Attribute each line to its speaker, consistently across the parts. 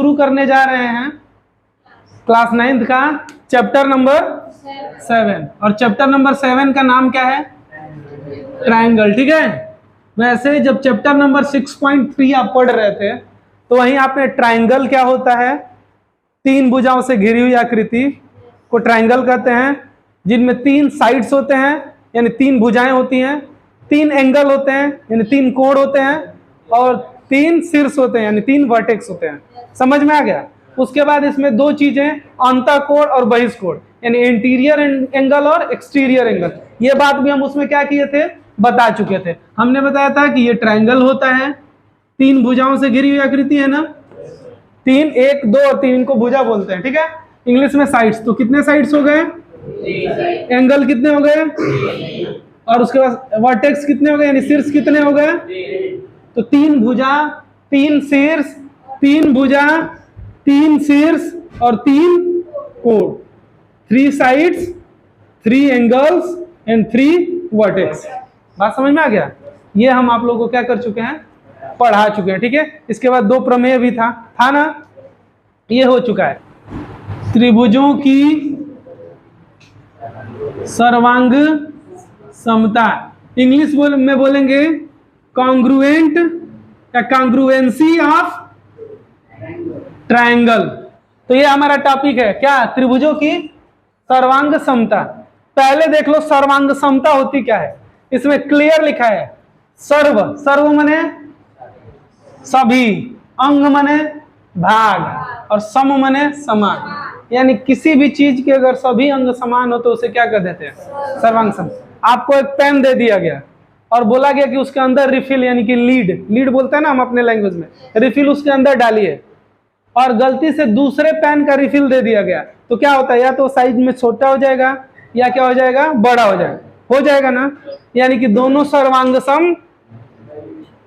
Speaker 1: शुरू करने जा रहे हैं क्लास 9th का चैप्टर नंबर 7, और चैप्टर नंबर 7 का नाम क्या है? ट्रायंगल। ठीक है, वैसे जब चैप्टर नंबर 6.3 आप पढ़ रहे थे तो वहीं आपने ट्रायंगल क्या होता है, 3 भुजाओं से घिरी हुई आकृति को ट्रायंगल कहते हैं, जिनमें 3 साइड्स होते हैं यानी 3 भुजाएं होती हैं, 3 एंगल होते हैं यानी 3 कोण होते हैं, और 3 शीर्ष होते हैं यानी 3 वर्टेक्स होते हैं। समझ में आ गया? उसके बाद इसमें 2 चीजें, अंतःकोण और बहिष्कोण, यानी इंटीरियर एंगल और एक्सटीरियर एंगल। ये बात भी हम उसमें क्या किए थे, बता चुके थे। हमने बताया था कि ये ट्रायंगल होता है, 3 भुजाओं से घिरी हुई आकृति है ना, 3, 1, 2 और 3 को भुजा बोलते हैं। ठीक है, इंग्लिश में साइड्स। तो कितने साइड्स हो गए? एंगल कितने हो गए? और उसके बाद वर्टेक्स कितने हो गए यानी शीर्ष कितने हो गए? तो 3 भुजा, 3 शीर्ष, 3 भुजा, 3 शीर्ष और 3 कोण, 3 साइड्स, 3 एंगल्स एंड 3 वर्टेक्स। बात समझ में आ गया? ये हम आप लोगों को क्या कर चुके हैं, पढ़ा चुके हैं। ठीक है, इसके बाद 2 प्रमेय भी था ना, ये हो चुका है। त्रिभुजों की सर्वांग समता, इंग्लिश में बोलेंगे कॉन्ग्रुएंट या कॉन्ग्रुएंसी ऑफ ट्रायंगल। तो ये हमारा टॉपिक है क्या, त्रिभुजों की सर्वांग समता। पहले देख लो सर्वांग समता होती क्या है, इसमें क्लियर लिखा है सर्व, सर्व मने सभी, अंग मने भाग, और सम मने समान, यानी किसी भी चीज के अगर सभी अंग समान हो तो उसे क्या कर देते हैं, सर्वांग सम। आपको एक पेन दे दिया गया और बोला गया कि उसके अंदर रिफिल यानी कि लीड बोलते हैं ना हम अपने लैंग्वेज में, रिफिल उसके अंदर डालिए, और गलती से दूसरे पेन का रिफिल दे दिया गया तो क्या होता है, या तो साइज में छोटा हो जाएगा या क्या हो जाएगा, बड़ा हो जाएगा ना, यानी कि दोनों सर्वांग सम।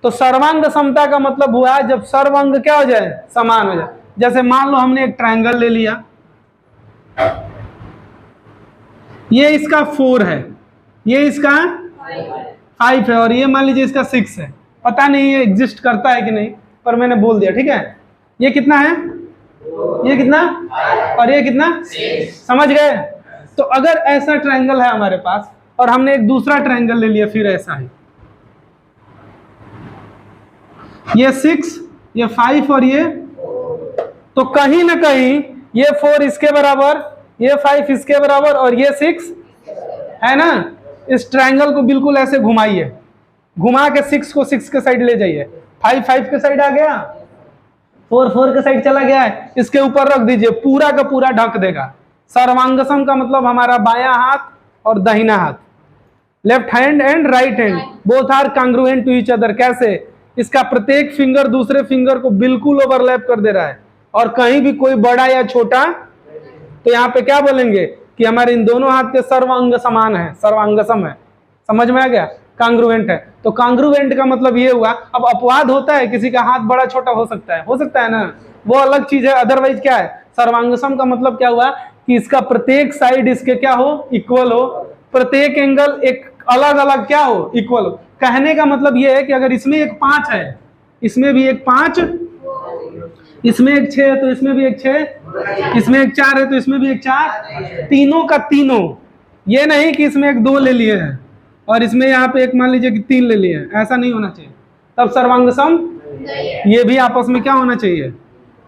Speaker 1: तो सर्वांग समता का मतलब हुआ जब सर्वांग क्या हो जाए, समान हो जाए। जैसे मान लो हमने एक ट्रायंगल ले लिया, ये इसका 4 है, ये इसका 5 है, और ये मान लीजिए इसका 6 है। पता नहीं ये एग्जिस्ट करता है कि नहीं, पर मैंने बोल दिया। ठीक है, ये कितना है, ये कितना, और ये कितना, समझ गए? तो अगर ऐसा ट्रायंगल है हमारे पास और हमने एक दूसरा ट्रायंगल ले लिया, फिर ऐसा है, ये 6, ये 5 और ये, तो कहीं ना कहीं ये 4 इसके बराबर, ये 5 इसके बराबर और ये 6 है ना। इस ट्रायंगल को बिल्कुल ऐसे घुमाइए, घुमा के 6 को 6 के साइड ले जाइए, 5 5 के साइड आ गया, 4 4 के साइड चला गया है, इसके ऊपर रख दीजिए, पूरा का पूरा ढक देगा। सर्वांगसम का मतलब हमारा बायां हाथ और दाहिना हाथ, left hand and right hand both are congruent to each other. कैसे? इसका प्रत्येक फिंगर दूसरे फिंगर को बिल्कुल ओवरलैप कर दे रहा है, और कहीं भी कोई बड़ा या छोटा, तो यहाँ पे क्या बोलेंगे कि हमारे इन दोनों हाथ के सर्वांग समान है, सर्वांगसम है। समझ में आ गया? कॉन्ग्रुएंट है। तो कॉन्ग्रुएंट का मतलब ये हुआ, अब अपवाद होता है, किसी का हाथ बड़ा छोटा हो सकता है ना, वो अलग चीज है। अदरवाइज क्या है, सर्वांगसम का मतलब क्या हुआ कि इसका प्रत्येक साइड इसके क्या हो, इक्वल हो, प्रत्येक एंगल एक अलग अलग क्या हो, इक्वल हो। कहने का मतलब ये है कि अगर इसमें एक 5 है, इसमें भी एक 5, इसमें एक 6 है तो इसमें भी एक 6, इसमें एक 4 है तो इसमें भी एक 4, तीनों का तीनों। ये नहीं कि इसमें एक 2 ले लिए हैं और इसमें यहाँ पे एक मान लीजिए कि 3 ले लिए हैं, ऐसा नहीं होना चाहिए, तब सर्वांगसम। ये भी आपस में क्या होना चाहिए,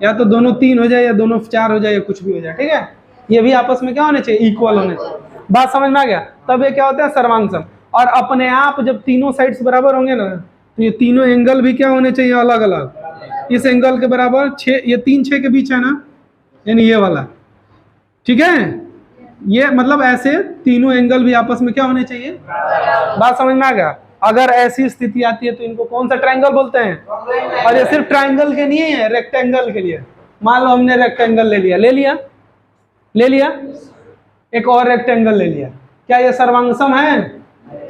Speaker 1: या तो दोनों 3 हो जाए या दोनों 4 हो जाए या कुछ भी हो जाए। ठीक है, ये भी आपस में क्या होना चाहिए, इक्वल होने चाहिए। बात समझ में आ गया? तब ये क्या होता है, सर्वांगसम। और अपने आप जब तीनों साइड्स बराबर होंगे ना, तो ये तीनों एंगल भी क्या होने चाहिए, अलग अलग। इस एंगल के बराबर 6, ये 3 6 के बीच है ना, यानी ये वाला। ठीक है, ये मतलब ऐसे तीनों एंगल भी आपस में क्या होने चाहिए। बात समझ में आ गया? अगर ऐसी स्थिति आती है तो इनको कौन सा ट्रायंगल बोलते हैं। और ये सिर्फ ट्रायंगल के नहीं है, रेक्टेंगल के लिए। मान लो हमने रेक्टेंगल ले लिया, एक और रेक्टेंगल ले लिया, क्या ये सर्वांगसम है?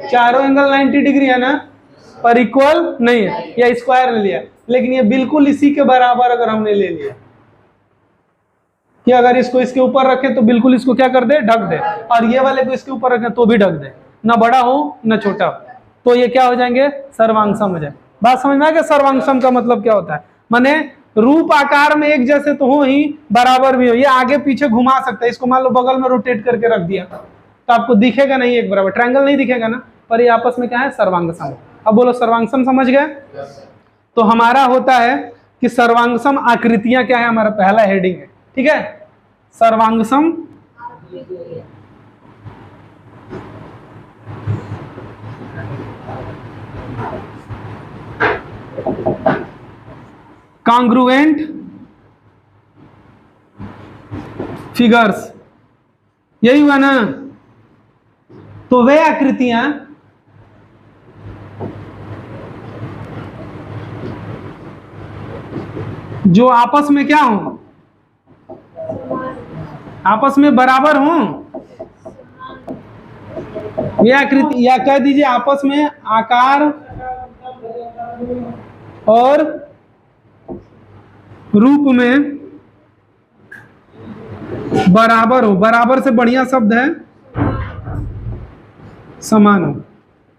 Speaker 1: चारों एंगल 90 डिग्री है ना, पर इक्वल नहीं है। या स्क्वायर ले लिया, लेकिन ये बिल्कुल इसी के बराबर अगर हमने ले लिया कि अगर इसको इसके ऊपर रखें तो बिल्कुल इसको क्या कर दे, ढक दे, और ये वाले को इसके ऊपर रखें तो भी ढक दे, ना बड़ा हो ना छोटा हो, तो ये क्या हो जाएंगे, सर्वांगसम हो जाए। बात समझ में आ गया? सर्वांगसम का मतलब क्या होता है, माने रूप आकार में एक जैसे तो हो ही, बराबर भी हो। ये आगे पीछे घुमा सकता है, इसको मान लो बगल में रोटेट करके रख दिया तो आपको दिखेगा नहीं एक बराबर, ट्रायंगल नहीं दिखेगा ना, पर ये आपस में क्या है, सर्वांगसम। अब बोलो सर्वांगसम समझ गए? तो हमारा होता है कि सर्वांगसम आकृतियां क्या है, हमारा पहला हेडिंग है, ठीक है। सर्वांगसम कॉन्ग्रुएंट फिगर्स, यही हुआ ना। तो वे आकृतियां जो आपस में क्या हो, आपस में बराबर हो, ये आकृति, या कह दीजिए आपस में आकार और रूप में बराबर हो। बराबर से बढ़िया शब्द है समान हो,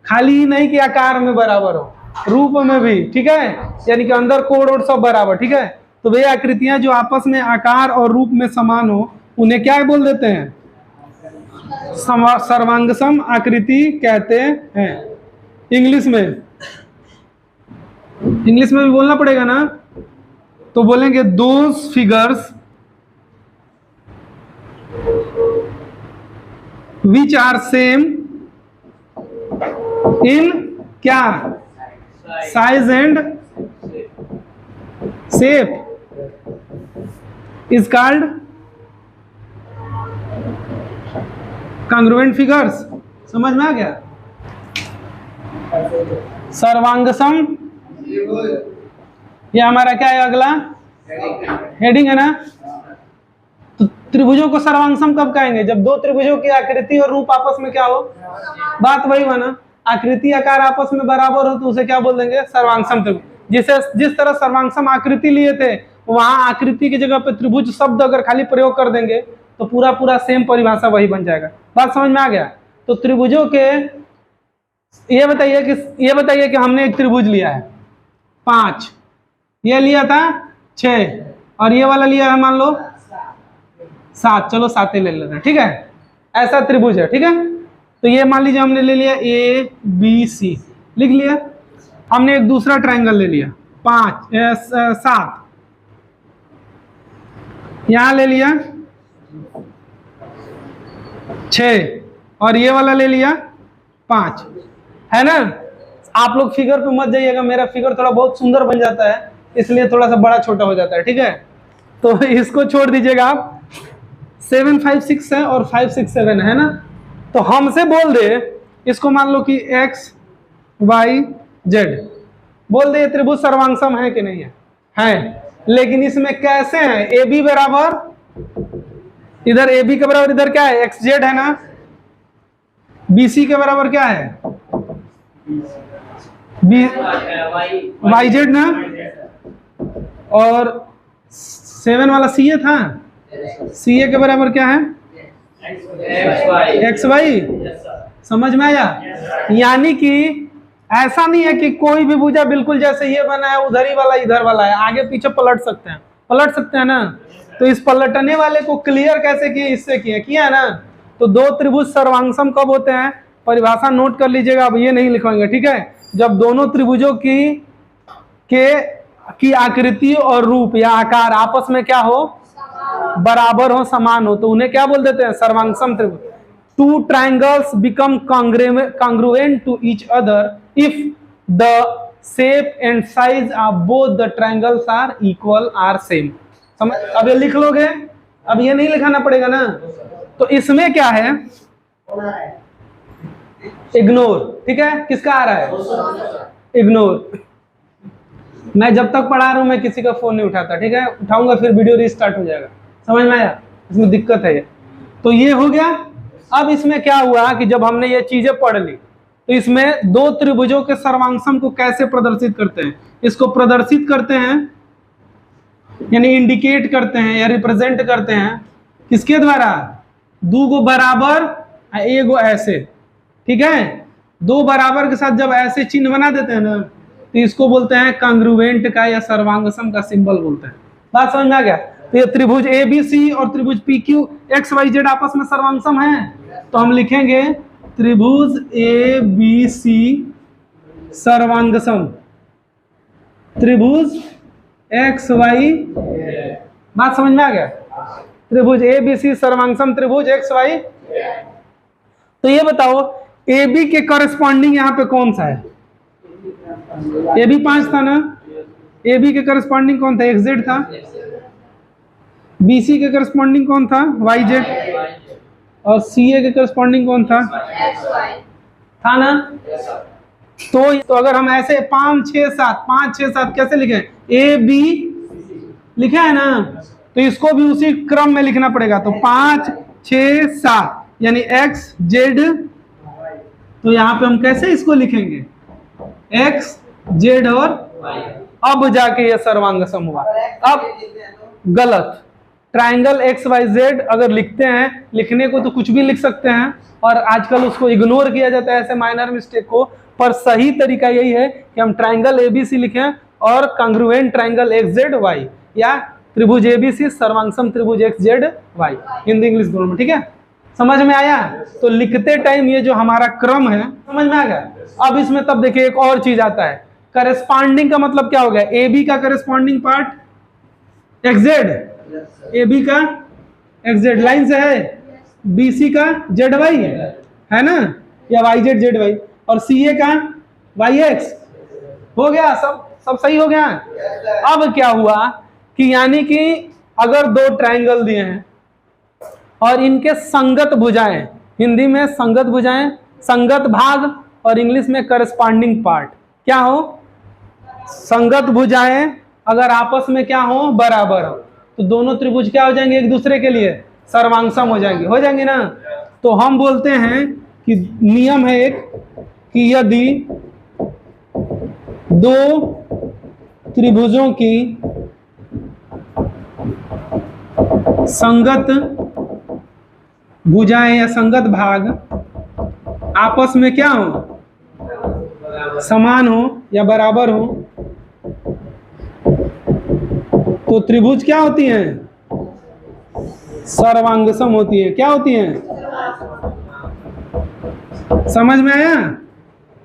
Speaker 1: खाली ही नहीं कि आकार में बराबर हो, रूप में भी, ठीक है, यानी कि अंदर कोण और सब बराबर, ठीक है। तो वे आकृतियां जो आपस में आकार और रूप में समान हो उन्हें क्या बोल देते हैं, सर्वांगसम आकृति कहते हैं। इंग्लिश में भी बोलना पड़ेगा ना, तो बोलेंगे those figures which are same in क्या, size and shape is called congruent figures. समझ में आ गया? सर्वांगसम ये हमारा क्या है, अगला हेडिंग है ना। तो त्रिभुजों को सर्वांगसम कब कहेंगे, जब दो त्रिभुजों की आकृति और रूप आपस में क्या हो, बात वही हुआ ना, आकृति आकार आपस में बराबर हो तो उसे क्या बोल देंगे, सर्वांगसम त्रिभुज। जिस तरह सर्वांगसम आकृति लिए थे, वहां आकृति की जगह पे त्रिभुज शब्द अगर खाली प्रयोग कर देंगे तो पूरा सेम परिभाषा वही बन जाएगा। बात समझ में आ गया? तो त्रिभुजों के ये बताइए कि हमने एक त्रिभुज लिया है 5, ये लिया था 6 और ये वाला लिया है मान लो 7, चलो 7 ले लेते हैं, ठीक है। ऐसा त्रिभुज है, ठीक है। तो ये मान लीजिए हमने ले लिया ABC, लिख लिया। हमने एक दूसरा ट्रायंगल ले लिया 7, यहां ले लिया 6 और ये वाला ले लिया 5, है ना। आप लोग फिगर पे मत जाइएगा, मेरा फिगर थोड़ा बहुत सुंदर बन जाता है इसलिए थोड़ा सा बड़ा छोटा हो जाता है, ठीक है। तो इसको छोड़ दीजिएगा आप। 7 5 6 है और 5 6 7 है ना। तो हमसे बोल दे इसको, मान लो कि x y z, बोल दे ये त्रिभुज सर्वांगसम है कि नहीं है, है। लेकिन इसमें कैसे है, AB बराबर, इधर AB के बराबर इधर क्या है, xz है ना। BC के बराबर क्या है, YZ ना। और 7 वाला CA था, CA के बराबर क्या है, XY। समझ में आया? यानी कि ऐसा नहीं है कि कोई भी भुजा बिल्कुल जैसे ये बना है उधर ही वाला इधर वाला है, आगे पीछे पलट सकते हैं ना। तो इस पलटने वाले को क्लियर कैसे किए, इससे किया ना। तो दो त्रिभुज सर्वांगसम कब होते हैं, परिभाषा नोट कर लीजिएगा, अब ये नहीं लिखवाएंगे, ठीक है। जब दोनों त्रिभुजों की आकृति और रूप या आकार आपस में क्या हो, बराबर हो, समान हो, तो उन्हें क्या बोल देते हैं, सर्वांगसम त्रिभुज। Two triangles become congruent to each other if the shape and size of both the triangles are equal or same। समझ? अब ये लिख लोगे, अब ये नहीं लिखाना पड़ेगा ना। तो इसमें क्या है, इग्नोर, ठीक है। किसका आ रहा है, इग्नोर। मैं जब तक पढ़ा रहा हूं मैं किसी का फोन नहीं उठाता, ठीक है। उठाऊंगा फिर वीडियो रीस्टार्ट हो जाएगा। समझ में आया? इसमें दिक्कत है ये। तो ये हो गया। अब इसमें क्या हुआ कि जब हमने ये चीजें पढ़ ली तो इसमें दो त्रिभुजों के सर्वांगसम को कैसे प्रदर्शित करते हैं, इसको प्रदर्शित करते हैं यानी इंडिकेट करते हैं या रिप्रेजेंट करते हैं किसके द्वारा, दो गो बराबर एगो ऐसे, ठीक है। दो बराबर के साथ जब ऐसे चिन्ह बना देते हैं ना तो इसको बोलते हैं कांग्रुएंट का या सर्वांगसम का सिंबल बोलते हैं। बात समझ में आ गया? तो ये त्रिभुज ए बी सी और त्रिभुज P Q X Y Z आपस में सर्वांगसम है, तो हम लिखेंगे त्रिभुज ए बी सी सर्वांगसम त्रिभुज एक्स वाई। बात समझ में आ गया? त्रिभुज ए बी सी सर्वांगसम त्रिभुज एक्स वाई। तो ये बताओ ए बी के करस्पॉन्डिंग यहाँ पे कौन सा है? ए बी 5 था ना, ए बी के करस्पॉन्डिंग कौन था? एक्स जेड था। बी सी के करस्पॉन्डिंग कौन था? Y Z. और सी ए के करस्पॉन्डिंग कौन था? था ना। तो अगर हम ऐसे 5 6 7 कैसे लिखे? ए बी लिखा है ना, तो इसको भी उसी क्रम में लिखना पड़ेगा। तो 5 6 7 यानी एक्स जेड। तो यहाँ पे हम कैसे इसको लिखेंगे? एक्स जेड और अब जाके ये सर्वांगसम हुआ। अब गलत, ट्राइंगल एक्स वाई जेड अगर लिखते हैं, लिखने को तो कुछ भी लिख सकते हैं और आजकल उसको इग्नोर किया जाता है ऐसे माइनर मिस्टेक को, पर सही तरीका यही है कि हम ट्राइंगल एबीसी लिखें और congruent triangle X Z Y, या त्रिभुज एबीसी सर्वांगसम त्रिभुज X Z Y, Hindi English दोनों में। ठीक है, समझ में आया? तो लिखते टाइम ये जो हमारा क्रम है, समझ में आ गया? अब इसमें तब देखिए एक और चीज आता है, करेस्पॉन्डिंग का मतलब क्या हो गया? ए बी का corresponding part X Z, A B का एक्स जेड लाइन से है, बी सी का जेड वाई है ना, या वाई जेड जेड वाई, और सी ए का वाई एक्स। हो गया, सब सही हो गया। अब क्या हुआ कि यानी कि अगर दो ट्रायंगल दिए हैं और इनके संगत भुजाएं, हिंदी में संगत भुजाएं, संगत भाग, और इंग्लिश में करस्पॉन्डिंग पार्ट क्या हो? संगत भुजाएं अगर आपस में क्या हो? बराबर हो, तो दोनों त्रिभुज क्या हो जाएंगे? एक दूसरे के लिए सर्वांगसम हो जाएंगे ना। तो हम बोलते हैं कि नियम है एक कि यदि दो त्रिभुजों की संगत भुजाएं या संगत भाग आपस में क्या हो? समान हो या बराबर हो, तो त्रिभुज क्या होती हैं? सर्वांगसम होती है। क्या होती हैं? समझ में आया?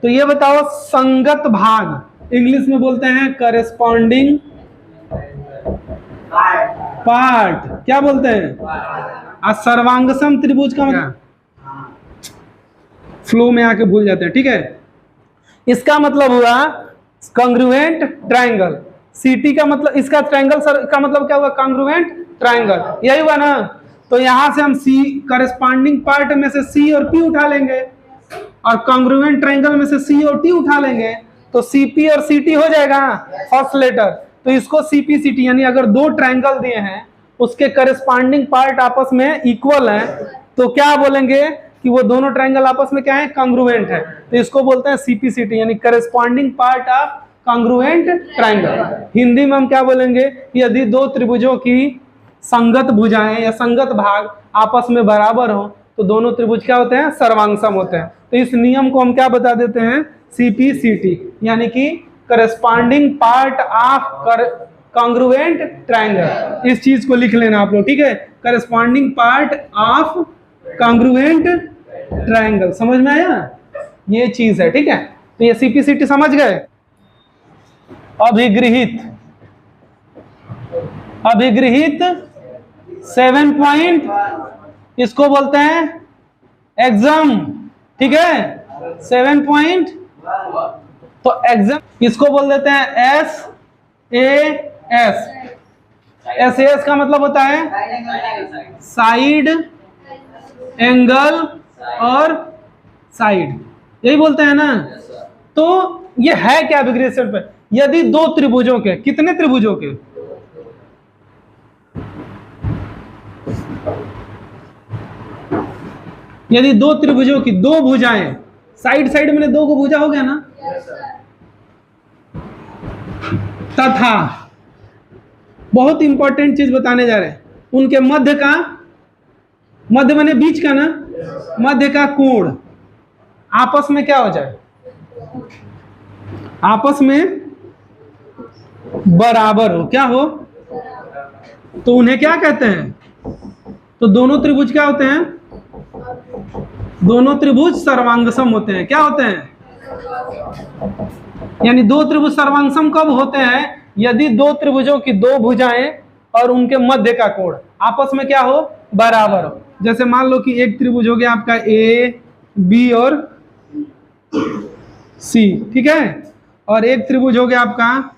Speaker 1: तो ये बताओ, संगत भाग इंग्लिश में बोलते हैं करेस्पॉन्डिंग पार्ट, क्या बोलते हैं? और सर्वांगसम त्रिभुज का मतलब फ्लो में आके भूल जाते हैं। ठीक है, इसका मतलब हुआ कांग्रुएंट ट्रायंगल। सीटी का मतलब, इसका ट्रायंगल सर का मतलब क्या हुआ? कांग्रुएंट ट्रायंगल, यही हुआ ना। तो यहां से हम सी करस्पॉन्डिंग पार्ट में से सी और पी उठा लेंगे और कांग्रुएंट ट्रायंगल में से सी और टी उठा लेंगे, तो सीपी और सीटी हो जाएगा फर्स्ट लेटर। तो इसको सीपी सीटी, यानी अगर दो ट्रायंगल दिए हैं उसके करस्पॉन्डिंग पार्ट आपस में इक्वल है, तो क्या बोलेंगे कि वो दोनों ट्रायंगल आपस में क्या है? कांग्रुएंट है। तो इसको बोलते हैं सीपीसीटी, यानी corresponding part of congruent triangle. Hindi में हम क्या बोलेंगे? यदि दो त्रिभुजों की संगत भुजाएं या संगत भाग आपस में बराबर हो, तो दोनों त्रिभुज क्या होते हैं? सर्वांगसम होते हैं। तो इस नियम को हम क्या बता देते हैं? सीपीसीटी, यानी कि corresponding part of congruent triangle. इस चीज को लिख लेना आप लोग, ठीक है? Corresponding part of congruent triangle. समझ में आया? ये चीज है, ठीक है? तो ये सीपीसीटी समझ गए। अभिगृहित 7 पॉइंट, इसको बोलते हैं एग्जाम, ठीक है? 7 पॉइंट, तो एग्जाम इसको बोल देते हैं S A S. S S का मतलब होता है साइड, एंगल और साइड, यही बोलते हैं ना। तो ये है क्या अभिगृहित पे? यदि दो त्रिभुजों के, कितने त्रिभुजों के? यदि दो त्रिभुजों की दो भुजाएं, साइड साइड में दो को भुजा हो गया ना, तथा बहुत इंपॉर्टेंट चीज बताने जा रहे हैं, उनके मध्य का, मध्य माने बीच का ना, मध्य का कोण आपस में क्या हो जाए? आपस में बराबर हो, क्या हो, तो उन्हें क्या कहते हैं, तो दोनों त्रिभुज क्या होते हैं, दोनों त्रिभुज सर्वांगसम होते हैं। क्या होते हैं, यानी दो त्रिभुज सर्वांगसम कब होते हैं, यदि दो त्रिभुजों की दो भुजाएं और उनके मध्य का कोण आपस में क्या हो, बराबर हो। जैसे मान लो कि एक त्रिभुज हो गया आपका ए बी और सी, ठीक है, और एक त्रिभुज हो गया आपका,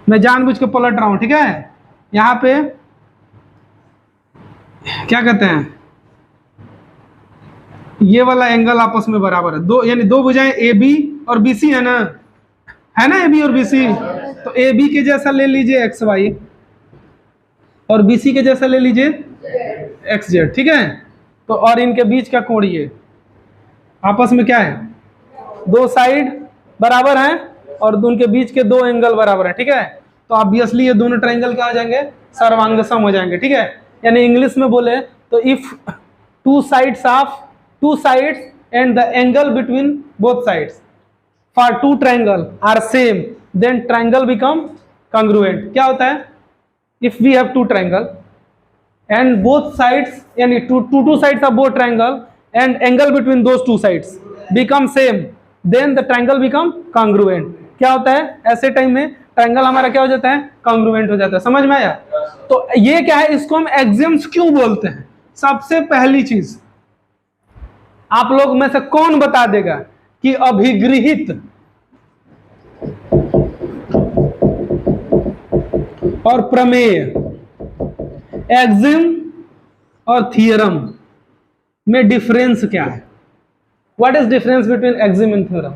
Speaker 1: मैं जानबूझ के पलट रहा हूं, ठीक है, यहां पे क्या कहते हैं, ये वाला एंगल आपस में बराबर है, दो यानी दो भुजाएं ए बी और बी सी है ना ए बी और बी सी, तो ए बी के जैसा ले लीजिए एक्स वाई और बी सी के जैसा ले लीजिए एक्स जेड, ठीक है, तो और इनके बीच का कोण ये आपस में क्या है, दो साइड बराबर हैं और उनके बीच के दो एंगल बराबर हैं, ठीक है, तो ऑब्वियसली ये दोनों ट्रायंगल क्या हो जाएंगे, सर्वांगसम हो जाएंगे, ठीक है। यानी इंग्लिश में बोले तो if two sides and the angle between both sides for two triangle are same then triangle become congruent. क्या होता है, if we have two triangle and both sides यानी two sides of both triangle and angle between those two sides become same then the triangle become congruent। क्या होता है, ऐसे time में triangle हमारा क्या हो जाता है, कॉन्ग्रुएंट हो जाता है। समझ में आया, तो ये क्या है, इसको हम एक्सिम्स क्यों बोलते हैं। सबसे पहली चीज आप लोग में से कौन बता देगा कि अभिगृहित और प्रमेय, एक्सिम और थियरम में डिफरेंस क्या है, what is difference between Exim and theorem.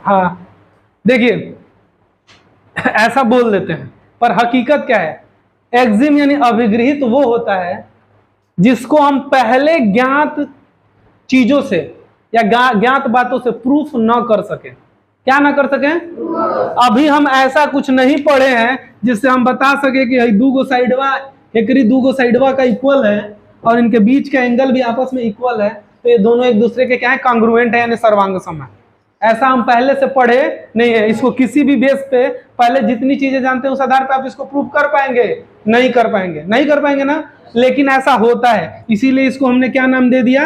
Speaker 1: हाँ देखिए ऐसा बोल देते हैं पर हकीकत क्या है, एक्सिम यानी अभिगृहित वो होता है जिसको हम पहले ज्ञात चीजों से या ज्ञात बातों से प्रूफ न कर सके। क्या ना कर सके, अभी हम ऐसा कुछ नहीं पढ़े हैं जिससे हम बता सके कि दूगो साइडवा एकरी दूगो साइडवा का इक्वल है और इनके बीच का एंगल भी आपस में इक्वल है, तो ये दोनों एक दूसरे के क्या है, कॉन्ग्रुएंट है यानी सर्वांगसम है। ऐसा हम पहले से पढ़े नहीं है। इसको किसी भी बेस पे पहले जितनी चीजें जानते हैं उस आधार पे आप इसको प्रूव कर पाएंगे, नहीं कर पाएंगे ना, लेकिन ऐसा होता है, इसीलिए इसको हमने क्या नाम दे दिया,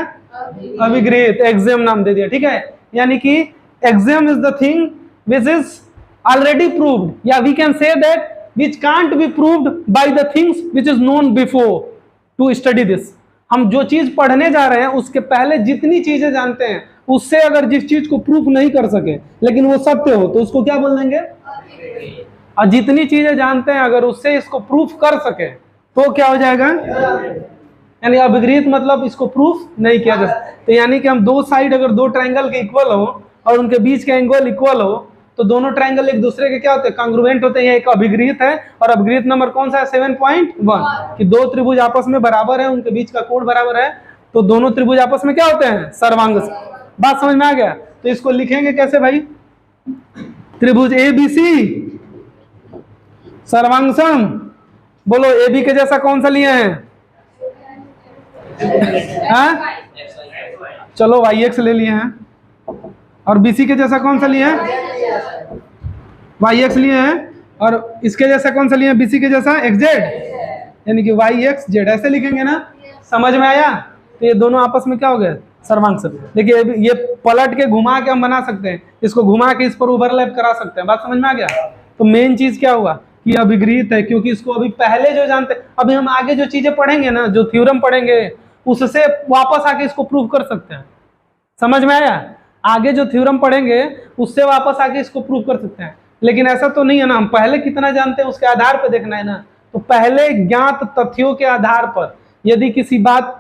Speaker 1: अभिगृहित, एक्सिम नाम दे दिया, ठीक है। यानी कि axiom is the thing which is already proved, या we can say that which can't be proved by the things which is known before to study this। हम जो चीज पढ़ने जा रहे हैं उसके पहले जितनी चीजें जानते हैं उससे अगर जिस चीज को प्रूफ नहीं कर सके लेकिन वो सत्य हो तो उसको क्या बोल देंगे, और जितनी चीजें जानते हैं अगर उससे इसको प्रूफ कर सके तो क्या हो जाएगा, यानी अभिगृहित मतलब इसको प्रूफ नहीं किया जा सकता। तो यानी कि हम दो साइड अगर दो ट्रायंगल के इक्वल हो और उनके बीच का एंगल इक्वल हो तो दोनों ट्रायंगल एक दूसरे के क्या होते हैं, कॉन्ग्रुएंट होते हैं। एक अभिगृहित है और अभिगृहित नंबर कौन सा है, 7.1, कि दो त्रिभुज आपस में बराबर है, उनके बीच का कोण बराबर है, तो दोनों त्रिभुज आपस में क्या होते हैं, सर्वांगसम। बात समझ में आ गया, तो इसको लिखेंगे कैसे भाई, त्रिभुज ए बी सी सर्वांगसम, बोलो ए बी के जैसा कौन सा लिए हैं, चलो वाई एक्स ले लिए हैं, और बीसी के जैसा कौन सा लिए हैं, वाई एक्स लिए हैं, और इसके जैसा कौन सा लिए हैं, बीसी के जैसा एक्स जेड, यानी कि वाई एक्स जेड, ऐसे लिखेंगे ना। समझ में आया, तो ये दोनों आपस में क्या हो गए, सर्वांगसम। देखिए ये पलट के घुमा के हम बना सकते हैं, इसको घुमा के इस पर ओवरलैप करा सकते हैं। बात समझ में आ गया, तो मेन चीज क्या हुआ कि अभिगृहित है, क्योंकि इसको अभी पहले जो जानते, अभी हम आगे जो चीजें पढ़ेंगे ना, जो थ्योरम पढ़ेंगे उससे वापस आके इसको प्रूव कर सकते हैं। समझ में आया, आगे जो थ्योरम पढ़ेंगे उससे वापस आके इसको प्रूव कर सकते हैं। लेकिन ऐसा तो नहीं है ना, हम पहले कितना जानते हैं उसके आधार पर देखना है ना। तो पहले ज्ञात तथ्यों के आधार पर यदि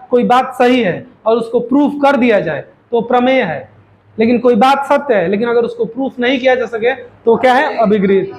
Speaker 1: कोई बात सही है और उसको प्रूफ कर दिया जाए तो प्रमेय है, लेकिन कोई बात सत्य है लेकिन अगर उसको प्रूफ नहीं किया जा सके तो क्या है, अभिगृहित।